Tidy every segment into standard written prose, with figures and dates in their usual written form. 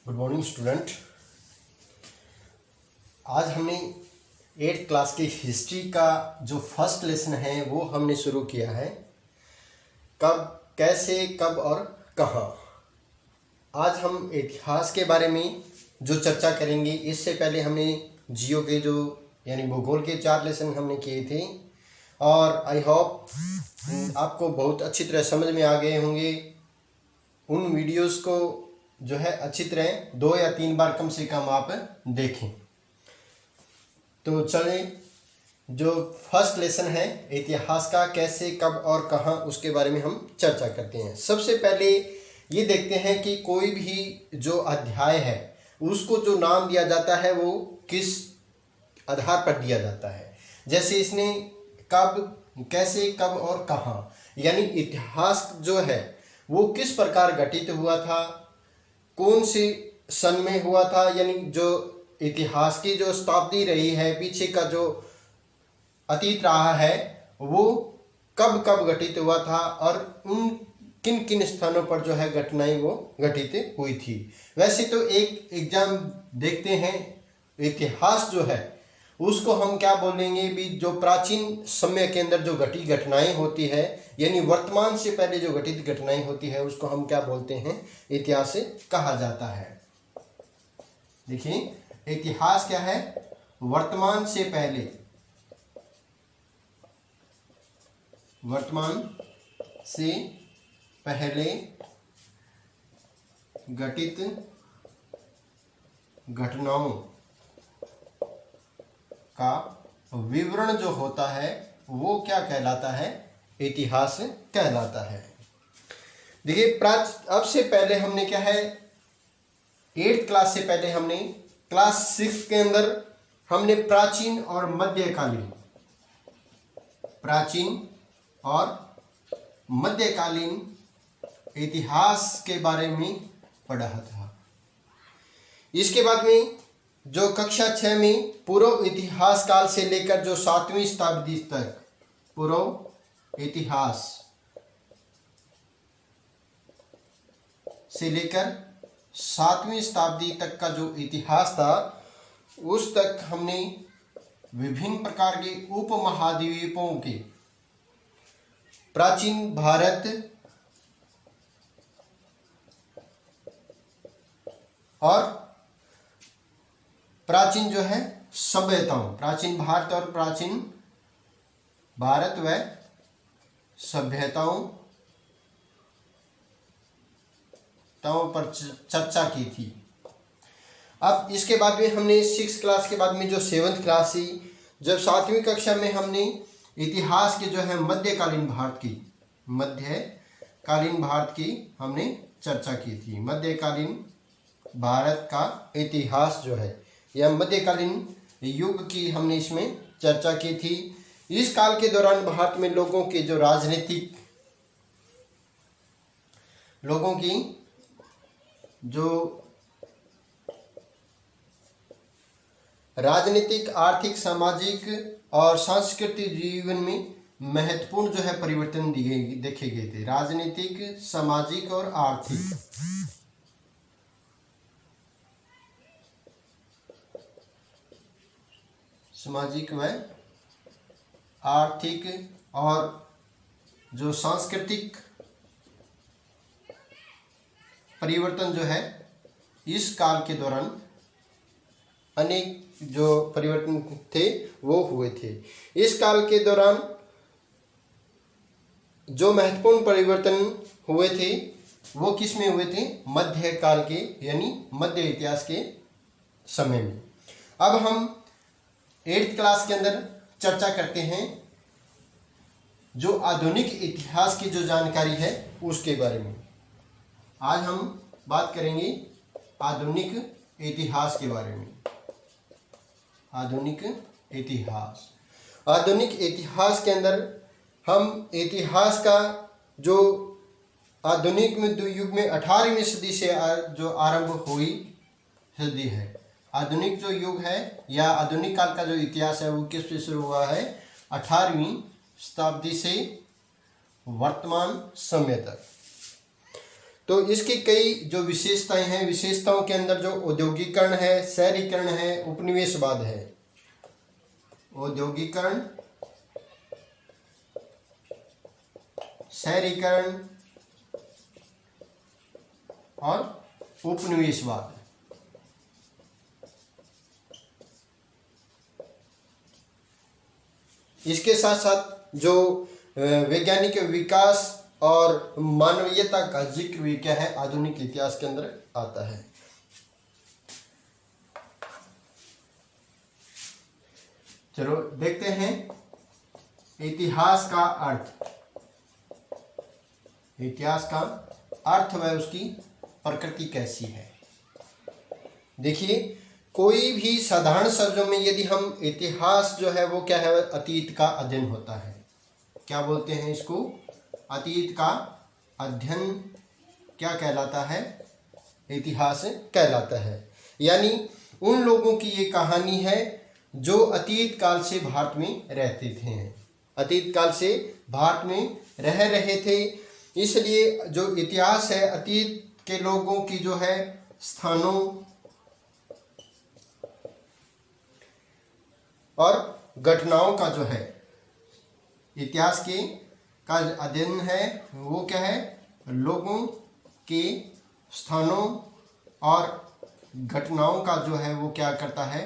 Good morning student. आज हमने 8th class की हिस्ट्री का जो फर्स्ट लेसन है वो हमने शुरू किया है। कब, कैसे, कब और कहाँ। आज हम इतिहास के बारे में जो चर्चा करेंगे। इससे पहले हमने जियो के जो यानी भूगोल के 4 लेसन हमने किए थे और आई होप आपको बहुत अच्छी तरह समझ में आ गए होंगे। उन वीडियोस को जो है अच्छी तरह 2 या 3 बार कम से कम आप देखें। तो चलें, जो फर्स्ट लेसन है इतिहास का कैसे, कब और कहाँ, उसके बारे में हम चर्चा करते हैं। सबसे पहले ये देखते हैं कि कोई भी जो अध्याय है उसको जो नाम दिया जाता है वो किस आधार पर दिया जाता है। जैसे इसने कब, कैसे, कब और कहाँ, यानी इतिहास जो है वो किस प्रकार घटित हुआ था, कौन सी सन में हुआ था, यानी जो इतिहास की जो शताब्दी रही है, पीछे का जो अतीत रहा है वो कब कब घटित हुआ था और उन किन किन स्थानों पर जो है घटनाएं वो घटित हुई थी। वैसे तो एक एग्जाम देखते हैं, इतिहास जो है उसको हम क्या बोलेंगे भी, जो प्राचीन समय के अंदर जो घटी घटनाएं होती है, यानी वर्तमान से पहले जो घटित घटनाएं होती है उसको हम क्या बोलते हैं, इतिहास कहा जाता है। देखिए, इतिहास क्या है, वर्तमान से पहले, वर्तमान से पहले घटित घटनाओं का विवरण जो होता है वो क्या कहलाता है, इतिहास कहलाता है। देखिए, अब से पहले हमने क्या है, 8th क्लास से पहले हमने क्लास 6 के अंदर हमने प्राचीन और मध्यकालीन, प्राचीन और मध्यकालीन इतिहास के बारे में पढ़ा था। इसके बाद में जो कक्षा 6 में पूर्व इतिहास काल से लेकर जो 7वीं शताब्दी तक, पूर्व इतिहास से लेकर 7वीं शताब्दी तक का जो इतिहास था उस तक हमने विभिन्न प्रकार के उपमहाद्वीपों के, प्राचीन भारत और प्राचीन जो है सभ्यताओं, प्राचीन भारत और प्राचीन भारत व सभ्यताओं पर चर्चा की थी। अब इसके बाद में हमने 6th क्लास के बाद में जो 7th क्लास थी, जब 7वीं कक्षा में हमने इतिहास के जो है मध्यकालीन भारत की हमने चर्चा की थी। मध्यकालीन भारत का इतिहास जो है या मध्यकालीन युग की हमने इसमें चर्चा की थी। इस काल के दौरान भारत में लोगों की जो राजनीतिक, आर्थिक, सामाजिक और सांस्कृतिक जीवन में महत्वपूर्ण जो है परिवर्तन देखे गए थे। राजनीतिक, सामाजिक और आर्थिक, सामाजिक व आर्थिक और जो सांस्कृतिक परिवर्तन जो है इस काल के दौरान अनेक जो परिवर्तन थे वो हुए थे। इस काल के दौरान जो महत्वपूर्ण परिवर्तन हुए थे वो किस में हुए थे, मध्यकाल के यानी मध्य इतिहास के समय में। अब हम 8th क्लास के अंदर चर्चा करते हैं जो आधुनिक इतिहास की जो जानकारी है उसके बारे में। आज हम बात करेंगे आधुनिक इतिहास के बारे में। आधुनिक इतिहास, आधुनिक इतिहास के अंदर हम इतिहास का जो आधुनिक युग में 18वीं सदी से जो आरंभ हुई सदी है, आधुनिक जो युग है या आधुनिक काल का जो इतिहास है वो किस से शुरू हुआ है, 18वीं शताब्दी से वर्तमान समय तक। तो इसकी कई जो विशेषताएं हैं, विशेषताओं के अंदर जो औद्योगिकरण है, शहरीकरण है, उपनिवेशवाद है। औद्योगिकरण, शहरीकरण और उपनिवेशवाद। इसके साथ साथ जो वैज्ञानिक विकास और मानवीयता का जिक्र भी क्या है, आधुनिक इतिहास के अंदर आता है। चलो देखते हैं इतिहास का अर्थ। इतिहास का अर्थ व उसकी प्रकृति कैसी है। देखिए, कोई भी साधारण शब्दों में यदि हम इतिहास जो है वो क्या है, अतीत का अध्ययन होता है। क्या बोलते हैं इसको? अतीत का अध्ययन क्या कहलाता है? इतिहास कहलाता है। यानी उन लोगों की ये कहानी है जो अतीत काल से भारत में रहते थे, अतीत काल से भारत में रह रहे थे। इसलिए जो इतिहास है अतीत के लोगों की जो है स्थानों और घटनाओं का जो है इतिहास के का अध्ययन है वो क्या है, लोगों के स्थानों और घटनाओं का जो है वो क्या करता है,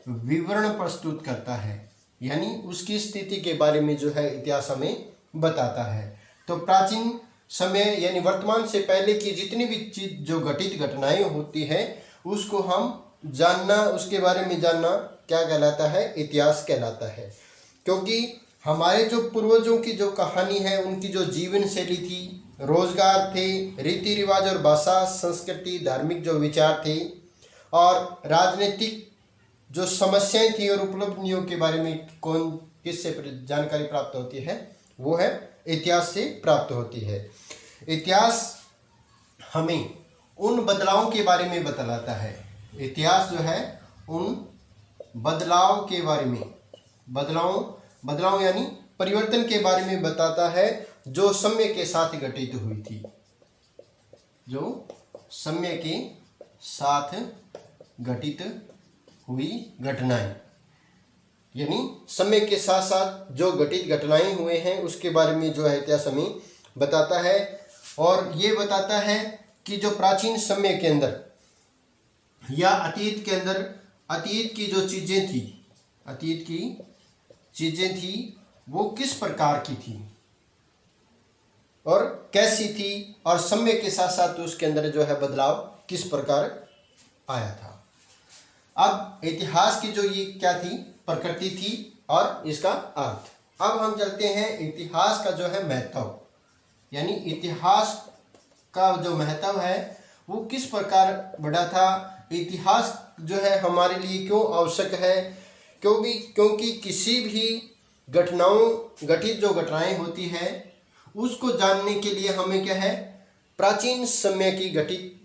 विवरण प्रस्तुत करता है। यानी उसकी स्थिति के बारे में जो है इतिहास हमें बताता है। तो प्राचीन समय यानी वर्तमान से पहले की जितनी भी चीज जो घटित घटनाएं होती है उसको हम जानना, उसके बारे में जानना क्या कहलाता है, इतिहास कहलाता है। क्योंकि हमारे जो पूर्वजों की जो कहानी है, उनकी जो जीवन शैली थी, रोजगार थे, रीति रिवाज और भाषा, संस्कृति, धार्मिक जो विचार थे और राजनीतिक जो समस्याएं थी और उपलब्धियों के बारे में कौन किससे जानकारी प्राप्त होती है, वो है इतिहास से प्राप्त होती है। इतिहास हमें उन बदलावों के बारे में बतलाता है। इतिहास जो है उन बदलाव के बारे में, बदलाव यानी परिवर्तन के बारे में बताता है जो समय के साथ घटित हुई थी, जो समय के साथ घटित हुई घटनाएं। यानी समय के साथ साथ जो घटित घटनाएं हुए हैं उसके बारे में जो है इतिहास हमें बताता है। और ये बताता है कि जो प्राचीन समय के अंदर या अतीत के अंदर अतीत की जो चीज़ें थी, अतीत की चीज़ें थी वो किस प्रकार की थी और कैसी थी, और समय के साथ साथ उसके अंदर जो है बदलाव किस प्रकार आया था। अब इतिहास की जो ये क्या थी, प्रकृति थी और इसका अर्थ। अब हम चलते हैं इतिहास का जो है महत्व, यानी इतिहास का जो महत्व है वो किस प्रकार बढ़ा था, इतिहास जो है हमारे लिए क्यों आवश्यक है। क्योंकि किसी भी घटित जो घटनाएं होती है उसको जानने के लिए हमें क्या है, प्राचीन समय की घटित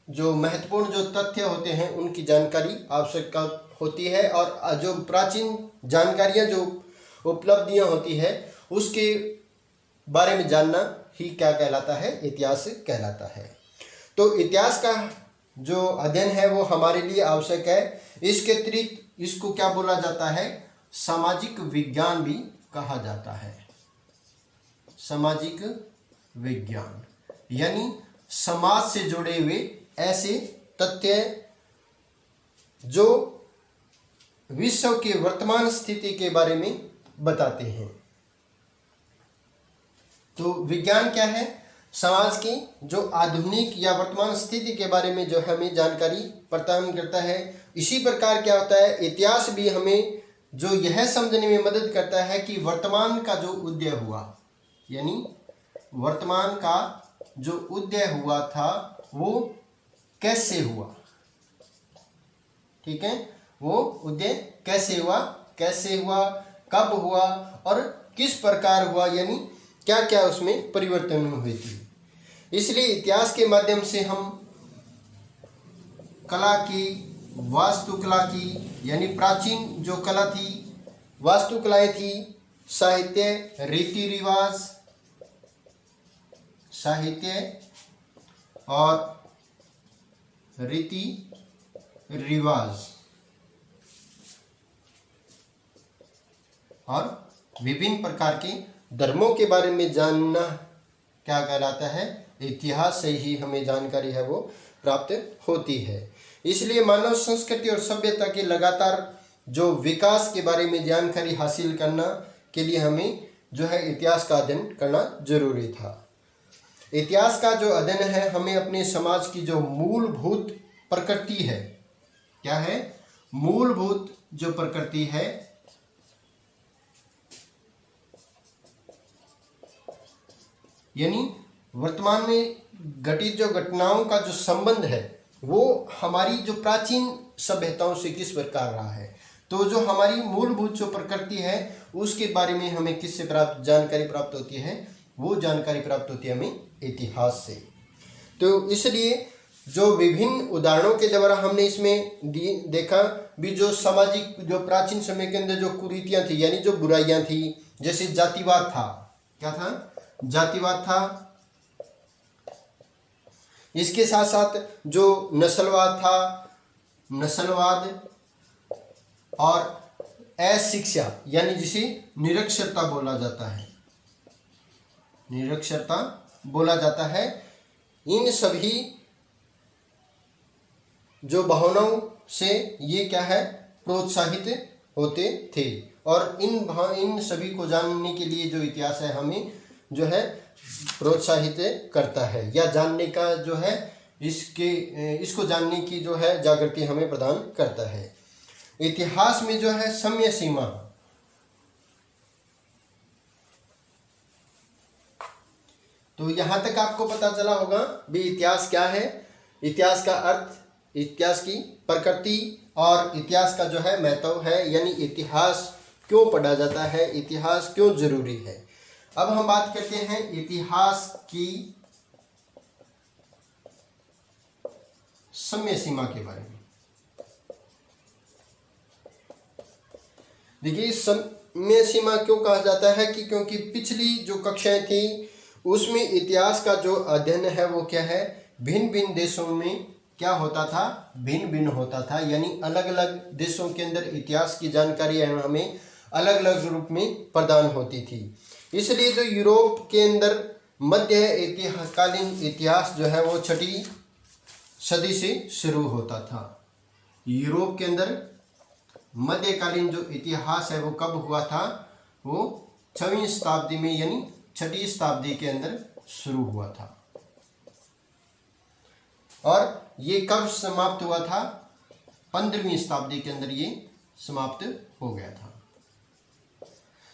जो महत्वपूर्ण जो तथ्य होते हैं उनकी जानकारी आवश्यक होती है। और जो प्राचीन जानकारियां जो उपलब्धियां होती है उसके बारे में जानना ही क्या कहलाता है, इतिहास कहलाता है। तो इतिहास का जो अध्ययन है वो हमारे लिए आवश्यक है। इसके अतिरिक्त इसको क्या बोला जाता है, सामाजिक विज्ञान भी कहा जाता है। सामाजिक विज्ञान यानी समाज से जुड़े हुए ऐसे तथ्य जो विश्व की वर्तमान स्थिति के बारे में बताते हैं। तो विज्ञान क्या है, समाज की जो आधुनिक या वर्तमान स्थिति के बारे में जो हमें जानकारी प्रदान करता है। इसी प्रकार क्या होता है, इतिहास भी हमें जो यह समझने में मदद करता है कि वर्तमान का जो उदय हुआ, यानी वर्तमान का जो उदय हुआ था वो कैसे हुआ, ठीक है, वो उदय कैसे हुआ, कब हुआ और किस प्रकार हुआ, यानी क्या क्या उसमें परिवर्तन हुए थे। इसलिए इतिहास के माध्यम से हम कला की, वास्तुकला की, यानी प्राचीन जो कला थी, वास्तुकलाएं थी, साहित्य, रीति रिवाज, साहित्य और रीति रिवाज और विभिन्न प्रकार के धर्मों के बारे में जानना क्या कहलाता है? इतिहास से ही हमें जानकारी है वो प्राप्त होती है। इसलिए मानव संस्कृति और सभ्यता के लगातार जो विकास के बारे में जानकारी हासिल करना के लिए हमें जो है इतिहास का अध्ययन करना जरूरी था। इतिहास का जो अध्ययन है हमें अपने समाज की जो मूलभूत प्रकृति है, क्या है? मूलभूत जो प्रकृति है, यानी वर्तमान में घटित जो घटनाओं का जो संबंध है वो हमारी जो प्राचीन सभ्यताओं से किस प्रकार रहा है, तो जो हमारी मूलभूत जो प्रकृति है उसके बारे में हमें किससे प्राप्त जानकारी प्राप्त होती है? वो जानकारी प्राप्त होती है हमें इतिहास से। तो इसलिए जो विभिन्न उदाहरणों के द्वारा हमने इसमें देखा भी, जो सामाजिक जो प्राचीन समय के अंदर जो कुरीतियां थी यानी जो बुराइयां थी, जैसे जातिवाद था, क्या था? जातिवाद था। इसके साथ साथ जो नस्लवाद था, नस्लवाद और अशिक्षा यानी जिसे निरक्षरता बोला जाता है, निरक्षरता बोला जाता है। इन सभी जो भावनाओं से ये क्या है? प्रोत्साहित होते थे। और इन सभी को जानने के लिए जो इतिहास है हमें जो है प्रोत्साहित करता है, या जानने का जो है इसको जानने की जो है जागृति हमें प्रदान करता है। इतिहास में जो है समय सीमा, तो यहां तक आपको पता चला होगा भी इतिहास क्या है, इतिहास का अर्थ, इतिहास की प्रकृति और इतिहास का जो है महत्व है, यानी इतिहास क्यों पढ़ा जाता है, इतिहास क्यों जरूरी है। अब हम बात करते हैं इतिहास की समय सीमा के बारे में। देखिए, समय सीमा क्यों कहा जाता है कि क्योंकि पिछली जो कक्षाएं थी उसमें इतिहास का जो अध्ययन है वो क्या है? भिन्न भिन्न देशों में क्या होता था? भिन्न भिन्न होता था, यानी अलग अलग देशों के अंदर इतिहास की जानकारी हमें अलग अलग रूप में प्रदान होती थी। इसलिए जो यूरोप के अंदर मध्य कालीन इतिहास जो है वो 6वीं सदी से शुरू होता था। यूरोप के अंदर मध्यकालीन जो इतिहास है वो कब हुआ था? वो 6वीं शताब्दी में, यानी 6वीं शताब्दी के अंदर शुरू हुआ था। और ये कब समाप्त हुआ था? 15वीं शताब्दी के अंदर ये समाप्त हो गया था।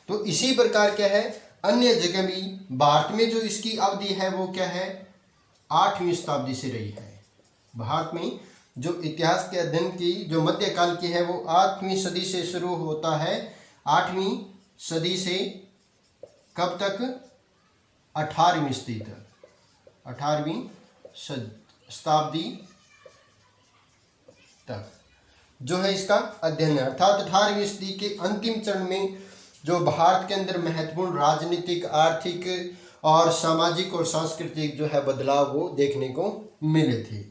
तो इसी प्रकार क्या है, अन्य जगह भी भारत में जो इसकी अवधि है वो क्या है? 8वीं शताब्दी से रही है। भारत में जो इतिहास के अध्ययन की जो मध्यकाल की है वो 8वीं सदी से शुरू होता है। 8वीं सदी से कब तक? 18वीं सदी तक, 18वीं शताब्दी तक जो है इसका अध्ययन है। अर्थात 18वीं सदी के अंतिम चरण में जो भारत के अंदर महत्वपूर्ण राजनीतिक, आर्थिक और सामाजिक और सांस्कृतिक जो है बदलाव वो देखने को मिले थे।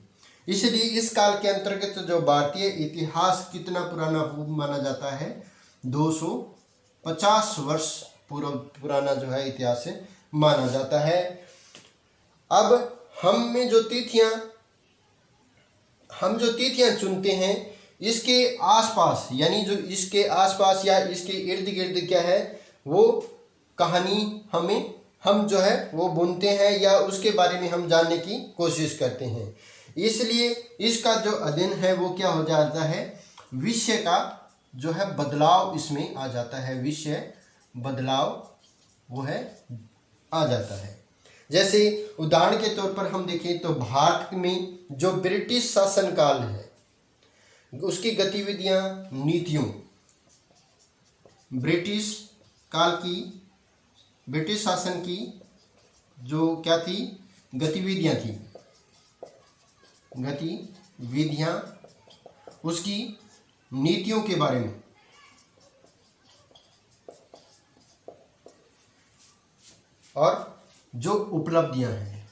इसलिए इस काल के अंतर्गत जो भारतीय इतिहास कितना पुराना माना जाता है? 250 वर्ष पुराना जो है इतिहास माना जाता है। अब हम जो तिथियां चुनते हैं इसके आसपास, यानी जो इसके आसपास या इसके इर्द गिर्द क्या है वो कहानी हम जो है वो बुनते हैं या उसके बारे में हम जानने की कोशिश करते हैं। इसलिए इसका जो अध्ययन है वो क्या हो जाता है? विषय का जो है बदलाव इसमें आ जाता है, विषय बदलाव वो है आ जाता है। जैसे उदाहरण के तौर पर हम देखें तो भारत में जो ब्रिटिश शासनकाल है उसकी गतिविधियां, नीतियों, ब्रिटिश काल की ब्रिटिश शासन की जो क्या थी? गतिविधियां, उसकी नीतियों के बारे में और जो उपलब्धियां हैं,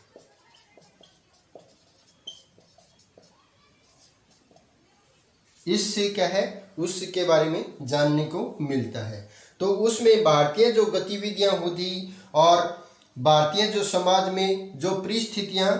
इससे क्या है, उसके बारे में जानने को मिलता है। तो उसमें भारतीय जो गतिविधियां होती और भारतीय जो समाज में जो परिस्थितियां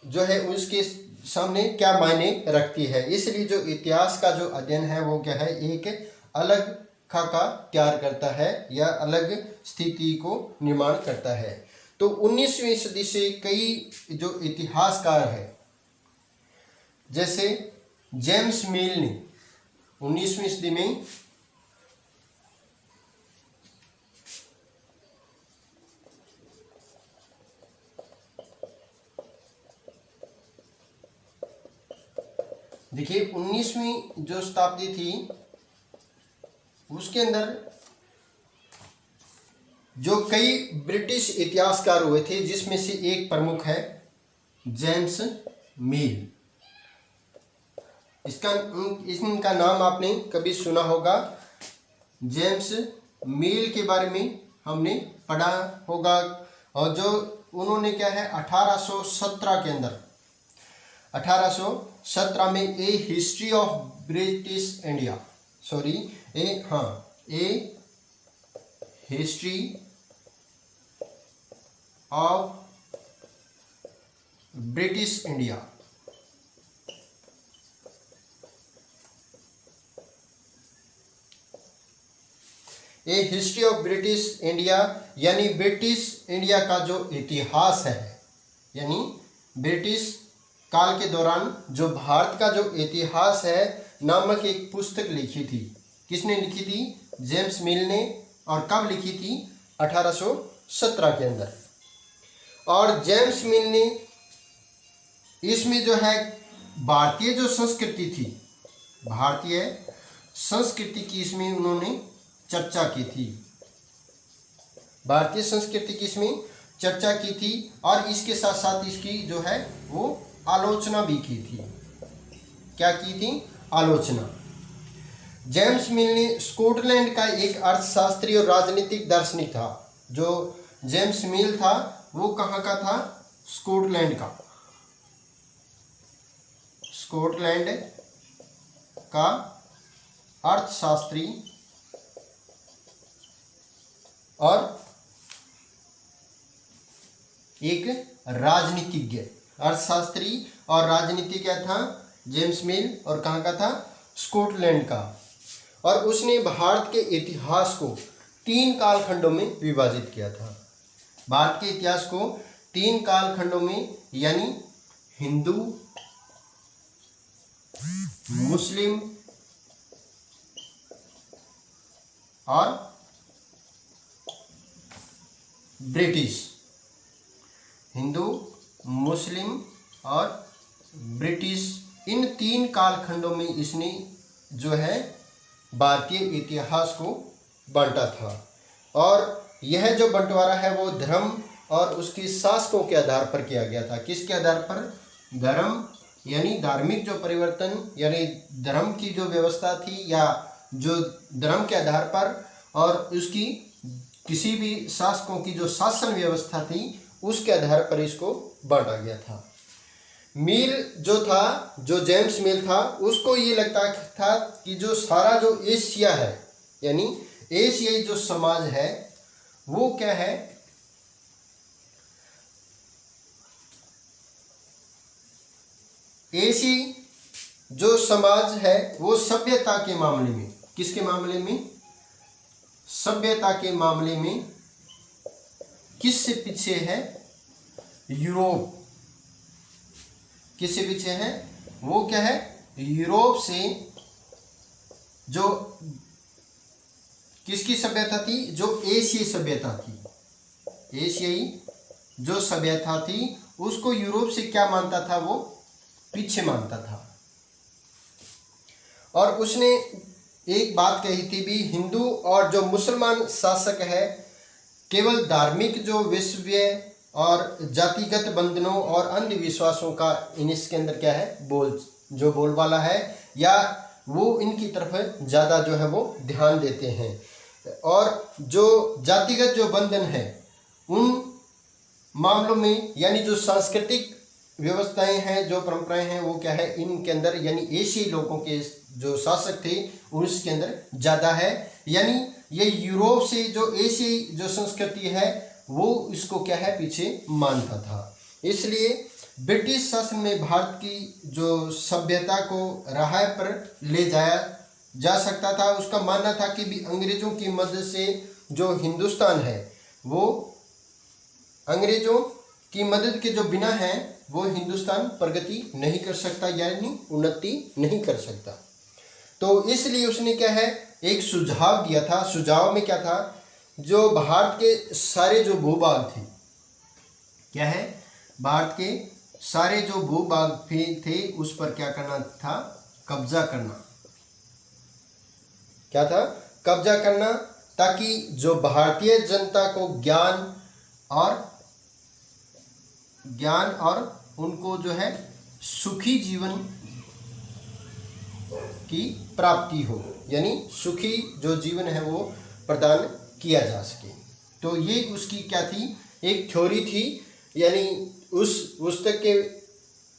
जो है उसके सामने क्या मायने रखती है, इसलिए जो इतिहास का जो अध्ययन है वो क्या है, एक अलग खाका तैयार करता है या अलग स्थिति को निर्माण करता है। तो 19वीं सदी से कई जो इतिहासकार है, जैसे जेम्स मिल ने 19वीं सदी में देखिए 19वीं जो शताब्दी थी उसके अंदर जो कई ब्रिटिश इतिहासकार हुए थे, जिसमें से एक प्रमुख है जेम्स मिल। इनका नाम आपने कभी सुना होगा। जेम्स मिल के बारे में हमने पढ़ा होगा। और जो उन्होंने क्या है 1817 के अंदर 1817 में a history of British India a history of British India a history of British India यानी ब्रिटिश इंडिया का जो इतिहास है, यानी ब्रिटिश काल के दौरान जो भारत का जो इतिहास है नामक एक पुस्तक लिखी थी। किसने लिखी थी? जेम्स मिल ने। और कब लिखी थी? 1817 के अंदर। और जेम्स मिल ने इसमें जो है भारतीय जो संस्कृति थी, भारतीय संस्कृति की इसमें उन्होंने चर्चा की थी। भारतीय संस्कृति की इसमें चर्चा की थी और इसके साथ साथ इसकी जो है वो आलोचना भी की थी। क्या की थी? आलोचना। जेम्स मिल ने स्कॉटलैंड का एक अर्थशास्त्री और राजनीतिक दार्शनिक था। जो जेम्स मिल था वो कहाँ का था? स्कॉटलैंड का। स्कॉटलैंड का अर्थशास्त्री और एक राजनीतिज्ञ। अर्थशास्त्री और राजनीति क्या था? जेम्स मिल। और कहाँ का था? स्कॉटलैंड का। और उसने भारत के इतिहास को 3 कालखंडों में विभाजित किया था। भारत के इतिहास को 3 कालखंडों में, यानी हिंदू, मुस्लिम और ब्रिटिश। हिंदू, मुस्लिम और ब्रिटिश, इन 3 कालखंडों में इसने जो है भारतीय इतिहास को बांटा था। और यह जो बंटवारा है वो धर्म और उसकी शासकों के आधार पर किया गया था। किसके आधार पर? धर्म यानी धार्मिक जो परिवर्तन, यानी धर्म की जो व्यवस्था थी या जो धर्म के आधार पर, और उसकी किसी भी शासकों की जो शासन व्यवस्था थी उसके आधार पर इसको बांटा गया था। मिल जो था, जो जेम्स मिल था, उसको ये लगता था कि जो सारा जो एशिया है, यानी एशियाई जो समाज है वो क्या है, एशियाई जो समाज है वो सभ्यता के मामले में, किसके मामले में? सभ्यता के मामले में किससे पीछे है? यूरोप। किससे पीछे है? वो क्या है? यूरोप से। जो किसकी सभ्यता थी? जो एशियाई सभ्यता थी। एशियाई जो सभ्यता थी उसको यूरोप से क्या मानता था? वो पीछे मानता था। और उसने एक बात कही थी भी, हिंदू और जो मुसलमान शासक है केवल धार्मिक जो विश्व और जातिगत बंधनों और अंधविश्वासों का इसके अंदर क्या है? बोलबाला है, या वो इनकी तरफ ज़्यादा जो है वो ध्यान देते हैं। और जो जातिगत जो बंधन है उन मामलों में, यानी जो सांस्कृतिक व्यवस्थाएं हैं, जो परंपराएं हैं, वो क्या है इनके अंदर, यानी एशियाई लोगों के जो शासक थे उसके अंदर ज़्यादा है। यानी ये यूरोप से जो एशियाई जो संस्कृति है वो इसको क्या है पीछे मानता था। इसलिए ब्रिटिश शासन में भारत की जो सभ्यता को राह पर ले जाया जा सकता था। उसका मानना था कि भी अंग्रेजों की मदद से जो हिंदुस्तान है वो अंग्रेजों की मदद के जो बिना है वो हिंदुस्तान प्रगति नहीं कर सकता, यानी उन्नति नहीं कर सकता। तो इसलिए उसने क्या है एक सुझाव दिया था। सुझाव में क्या था, जो भारत के सारे जो भूभाग थे, क्या है भारत के सारे जो भूभाग थे उस पर क्या करना था, कब्जा करना। क्या था, कब्जा करना, ताकि जो भारतीय जनता को ज्ञान और उनको जो है सुखी जीवन की प्राप्ति हो, यानी सुखी जो जीवन है वो प्रदान किया जा सके। तो ये उसकी क्या थी, एक थ्योरी थी। यानी उस पुस्तक के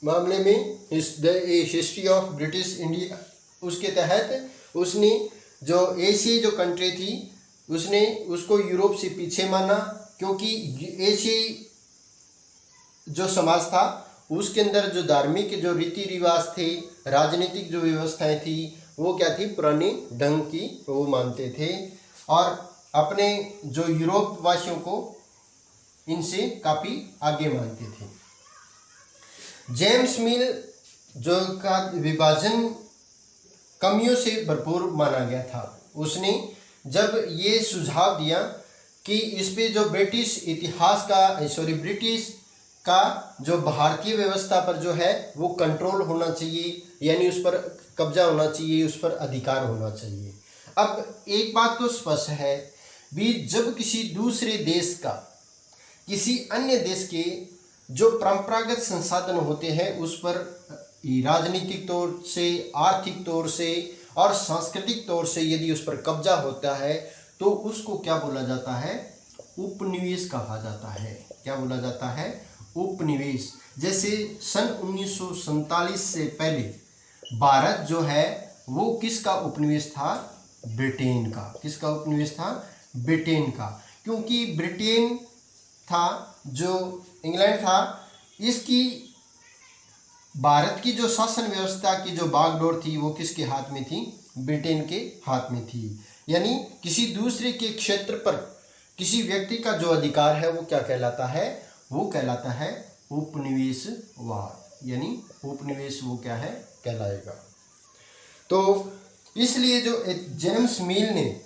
मामले में हिस्ट्री ऑफ ब्रिटिश इंडिया, उसके तहत उसने जो एशियाई जो कंट्री थी उसने उसको यूरोप से पीछे माना, क्योंकि एशियाई जो समाज था उसके अंदर जो धार्मिक जो रीति रिवाज थे, राजनीतिक जो व्यवस्थाएं थी वो क्या थी, पुराने ढंग की वो मानते थे और अपने जो यूरोप वासियों को इनसे काफ़ी आगे मानते थे। जेम्स मिल जो का विभाजन कमियों से भरपूर माना गया था। उसने जब ये सुझाव दिया कि इस पे जो ब्रिटिश का जो भारतीय व्यवस्था पर जो है वो कंट्रोल होना चाहिए, यानी उस पर कब्जा होना चाहिए, उस पर अधिकार होना चाहिए। अब एक बात तो स्पष्ट है भी, जब किसी दूसरे देश का किसी अन्य देश के जो परंपरागत संसाधन होते हैं उस पर राजनीतिक तौर से, आर्थिक तौर से और सांस्कृतिक तौर से यदि उस पर कब्जा होता है तो उसको क्या बोला जाता है, उपनिवेश कहा जाता है। क्या बोला जाता है, उपनिवेश। जैसे सन 1947 से पहले भारत जो है वो किसका उपनिवेश था, ब्रिटेन का। किसका उपनिवेश था, ब्रिटेन का। क्योंकि ब्रिटेन था जो इंग्लैंड था, इसकी भारत की जो शासन व्यवस्था की जो बागडोर थी वो किसके हाथ में थी, ब्रिटेन के हाथ में थी। यानी किसी दूसरे के क्षेत्र पर किसी व्यक्ति का जो अधिकार है वो क्या कहलाता है, वो कहलाता है उपनिवेशवाद, यानी उपनिवेश वो क्या है कहलाएगा। तो इसलिए जो जेम्स मिल ने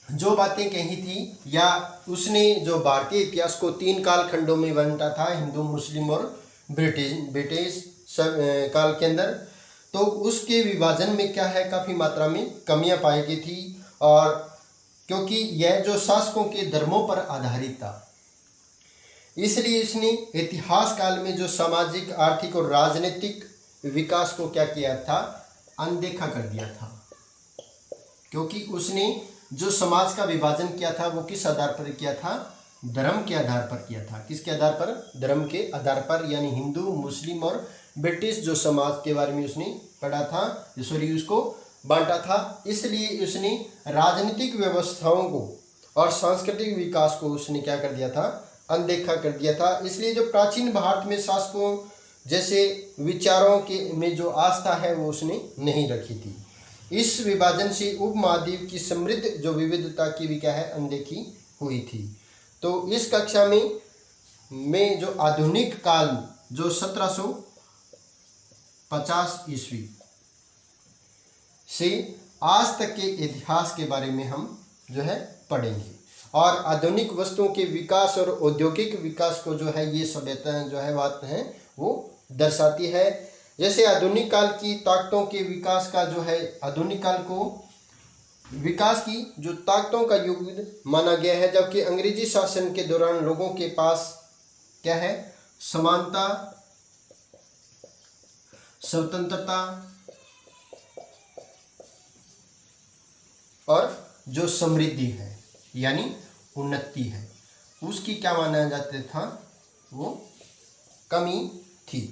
जो बातें कही थी, या उसने जो भारतीय इतिहास को 3 कालखंडों में बांटा था, हिंदू, मुस्लिम और ब्रिटिश काल के अंदर, तो उसके विभाजन में क्या है काफ़ी मात्रा में कमियां पाई गई थी। और क्योंकि यह जो शासकों के धर्मों पर आधारित था, इसलिए इसने इतिहास काल में जो सामाजिक, आर्थिक और राजनीतिक विकास को क्या किया था, अनदेखा कर दिया था। क्योंकि उसने जो समाज का विभाजन किया था वो किस आधार पर किया था, धर्म के आधार पर किया था। किसके आधार पर, धर्म के आधार पर। यानी हिंदू, मुस्लिम और ब्रिटिश जो समाज के बारे में उसने पढ़ा था, उसको बांटा था। इसलिए उसने राजनीतिक व्यवस्थाओं को और सांस्कृतिक विकास को उसने क्या कर दिया था, अनदेखा कर दिया था। इसलिए जो प्राचीन भारत में शासकों जैसे विचारों के में जो आस्था है वो उसने नहीं रखी थी। इस विभाजन से उपमहाद्वीप की समृद्ध जो विविधता की भी क्या है, अनदेखी हुई थी। तो इस कक्षा में जो आधुनिक काल जो 1750 ईस्वी से आज तक के इतिहास के बारे में हम जो है पढ़ेंगे। और आधुनिक वस्तुओं के विकास और औद्योगिक विकास को जो है ये सभ्यता जो है बात है वो दर्शाती है। जैसे आधुनिक काल की ताकतों के विकास का जो है, आधुनिक काल को विकास की जो ताकतों का युग माना गया है, जबकि अंग्रेजी शासन के दौरान लोगों के पास क्या है, समानता, स्वतंत्रता और जो समृद्धि है यानी उन्नति है, उसकी क्या माना जाता था, वो कमी थी।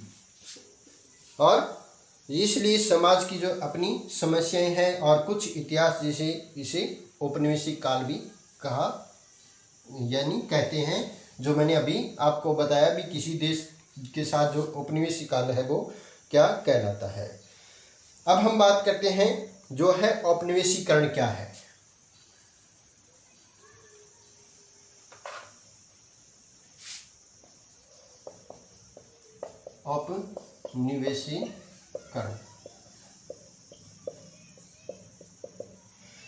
और इसलिए समाज की जो अपनी समस्याएं हैं और कुछ इतिहास जैसे इसे औपनिवेशिक काल भी कहा यानी कहते हैं। जो मैंने अभी आपको बताया भी किसी देश के साथ जो औपनिवेशिक काल है वो क्या कहलाता है। अब हम बात करते हैं जो है औपनिवेशीकरण क्या है। औपनिवेशीकरण,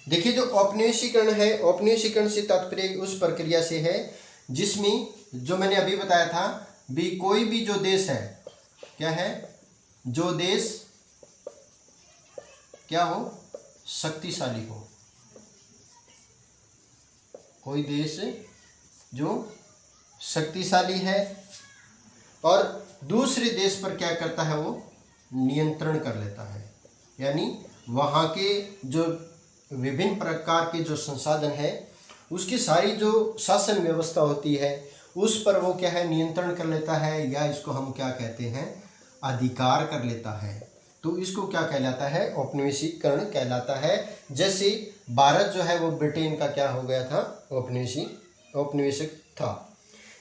देखिए जो औपनिवेशीकरण है, औपनिवेशीकरण से तात्पर्य उस प्रक्रिया से है जिसमें जो मैंने अभी बताया था भी कोई भी जो देश है क्या है, जो देश क्या हो, शक्तिशाली हो, कोई देश जो शक्तिशाली है और दूसरे देश पर क्या करता है, वो नियंत्रण कर लेता है। यानी वहाँ के जो विभिन्न प्रकार के जो संसाधन है उसकी सारी जो शासन व्यवस्था होती है उस पर वो क्या है, नियंत्रण कर लेता है, या इसको हम क्या कहते हैं, अधिकार कर लेता है। तो इसको क्या कहलाता है, औपनिवेशीकरण कहलाता है। जैसे भारत जो है वो ब्रिटेन का क्या हो गया था, औपनिवेशिक था।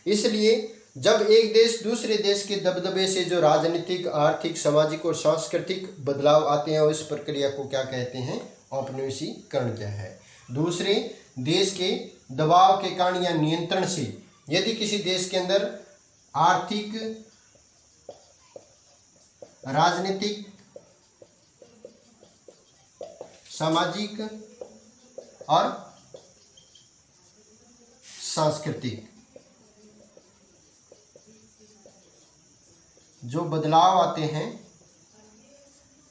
इसलिए जब एक देश दूसरे देश के दबदबे से जो राजनीतिक, आर्थिक, सामाजिक और सांस्कृतिक बदलाव आते हैं उस प्रक्रिया को क्या कहते हैं, औपनिवेशीकरण क्या है। दूसरे देश के दबाव के कारण या नियंत्रण से यदि किसी देश के अंदर आर्थिक, राजनीतिक, सामाजिक और सांस्कृतिक जो बदलाव आते हैं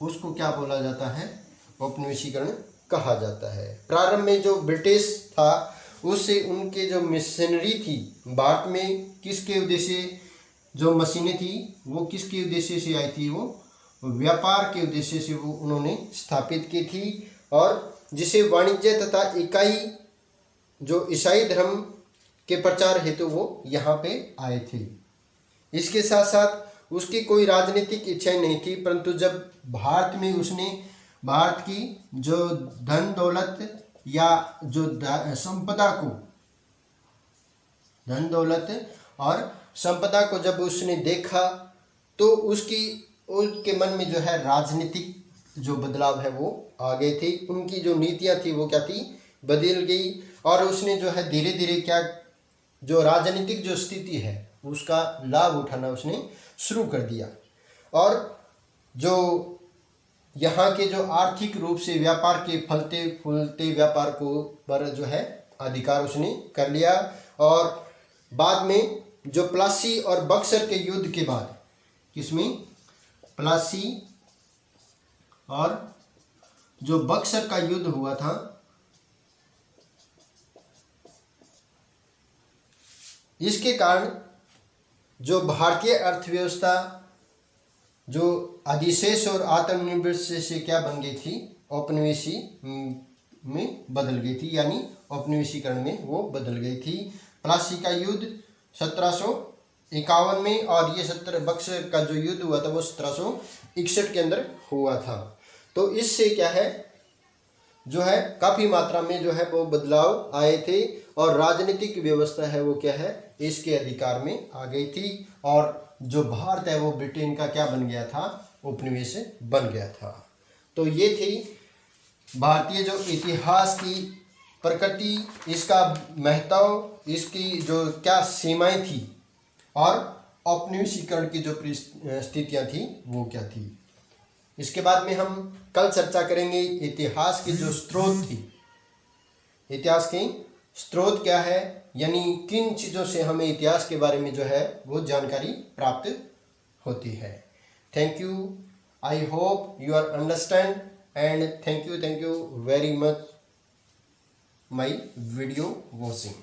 उसको क्या बोला जाता है, औपनिवेशीकरण कहा जाता है। प्रारंभ में जो ब्रिटिश था उससे उनके जो मशीनरी थी भारत में किसके उद्देश्य, जो मशीनें थी वो किसके उद्देश्य से आई थी, वो व्यापार के उद्देश्य से वो उन्होंने स्थापित की थी। और जिसे वाणिज्य तथा इकाई जो ईसाई धर्म के प्रचार हेतु वो यहाँ पे आए थे। इसके साथ साथ उसकी कोई राजनीतिक इच्छाएं नहीं थी, परंतु जब भारत में उसने भारत की जो धन दौलत या जो संपदा को, धन दौलत और संपदा को जब उसने देखा तो उसके मन में जो है राजनीतिक जो बदलाव है वो आ गए थे। उनकी जो नीतियां थी वो क्या थी, बदल गई। और उसने जो है धीरे धीरे क्या, जो राजनीतिक जो स्थिति है उसका लाभ उठाना उसने शुरू कर दिया। और जो यहाँ के जो आर्थिक रूप से व्यापार के फलते फूलते व्यापार को पर जो है अधिकार उसने कर लिया। और बाद में जो प्लासी और बक्सर के युद्ध के बाद, किसमें, प्लासी और जो बक्सर का युद्ध हुआ था, इसके कारण जो भारतीय अर्थव्यवस्था जो अधिशेष और आत्मनिर्भर से क्या बन गई थी, औपनिवेशी में बदल गई थी, यानी औपनिवेशीकरण में वो बदल गई थी। प्लासी का युद्ध 1751 में और ये बक्सर का जो युद्ध हुआ था वो 1761 के अंदर हुआ था। तो इससे क्या है, जो है काफ़ी मात्रा में जो है वो बदलाव आए थे और राजनीतिक व्यवस्था है वो क्या है, इसके अधिकार में आ गई थी। और जो भारत है वो ब्रिटेन का क्या बन गया था, उपनिवेश बन गया था। तो ये थी भारतीय जो इतिहास की प्रकृति, इसका महत्व, इसकी जो क्या सीमाएं थी और औपनिवेशीकरण की जो स्थितियाँ थी वो क्या थी। इसके बाद में हम कल चर्चा करेंगे इतिहास की जो स्रोत थी, इतिहास के स्रोत क्या है, यानी किन चीज़ों से हमें इतिहास के बारे में जो है वो जानकारी प्राप्त होती है। Thank you, I hope you are understand and thank you very much my video watching.